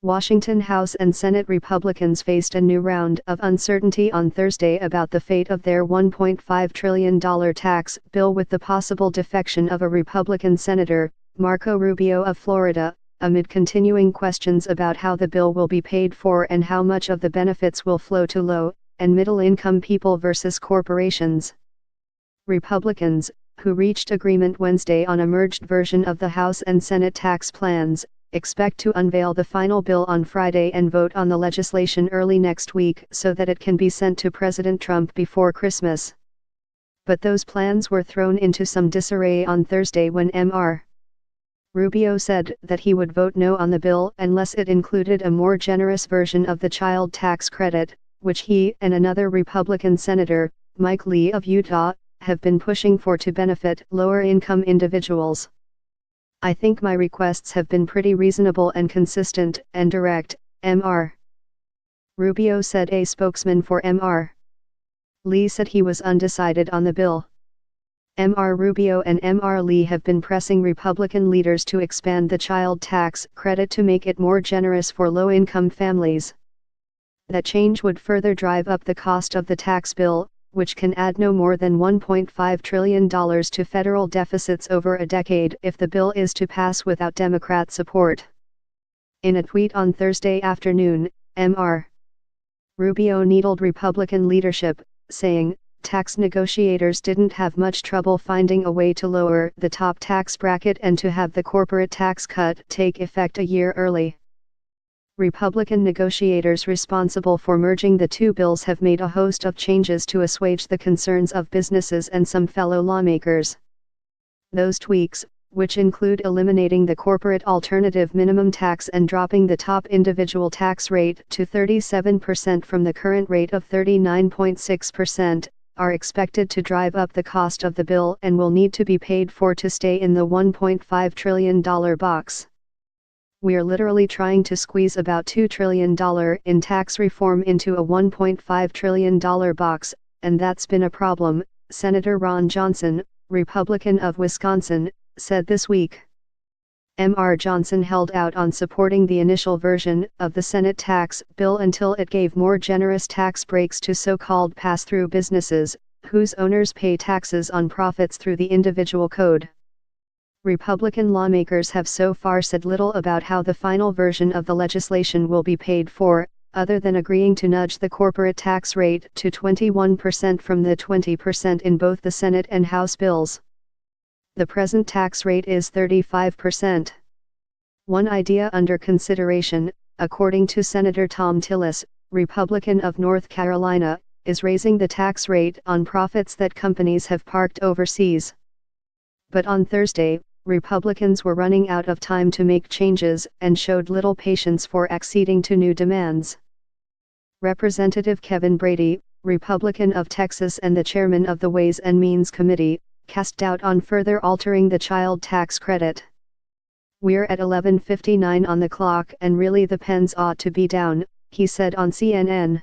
Washington House and Senate Republicans faced a new round of uncertainty on Thursday about the fate of their $1.5 trillion tax bill, with the possible defection of a Republican senator, Marco Rubio of Florida, amid continuing questions about how the bill will be paid for and how much of the benefits will flow to low and middle-income people versus corporations. Republicans, who reached agreement Wednesday on a merged version of the House and Senate tax plans, expect to unveil the final bill on Friday and vote on the legislation early next week so that it can be sent to President Trump before Christmas. But those plans were thrown into some disarray on Thursday when Mr. Rubio said that he would vote no on the bill unless it included a more generous version of the child tax credit, which he and another Republican senator, Mike Lee of Utah, have been pushing for to benefit lower-income individuals. "I think my requests have been pretty reasonable and consistent and direct," Mr. Rubio said. A spokesman for Mr. Lee said he was undecided on the bill. Mr. Rubio and Mr. Lee have been pressing Republican leaders to expand the child tax credit to make it more generous for low-income families. That change would further drive up the cost of the tax bill, which can add no more than $1.5 trillion to federal deficits over a decade if the bill is to pass without Democrat support. In a tweet on Thursday afternoon, Mr. Rubio needled Republican leadership, saying, "Tax negotiators didn't have much trouble finding a way to lower the top tax bracket and to have the corporate tax cut take effect a year early." Republican negotiators responsible for merging the two bills have made a host of changes to assuage the concerns of businesses and some fellow lawmakers. Those tweaks, which include eliminating the corporate alternative minimum tax and dropping the top individual tax rate to 37% from the current rate of 39.6%, are expected to drive up the cost of the bill and will need to be paid for to stay in the $1.5 trillion box. "We're literally trying to squeeze about $2 trillion in tax reform into a $1.5 trillion box, and that's been a problem," Senator Ron Johnson, Republican of Wisconsin, said this week. Mr. Johnson held out on supporting the initial version of the Senate tax bill until it gave more generous tax breaks to so-called pass-through businesses, whose owners pay taxes on profits through the individual code. Republican lawmakers have so far said little about how the final version of the legislation will be paid for, other than agreeing to nudge the corporate tax rate to 21% from the 20% in both the Senate and House bills. The present tax rate is 35%. One idea under consideration, according to Senator Thom Tillis, Republican of North Carolina, is raising the tax rate on profits that companies have parked overseas. But on Thursday, Republicans were running out of time to make changes and showed little patience for acceding to new demands. Representative Kevin Brady, Republican of Texas and the chairman of the Ways and Means Committee, cast doubt on further altering the child tax credit. "We're at 11:59 on the clock and really the pens ought to be down," he said on CNN.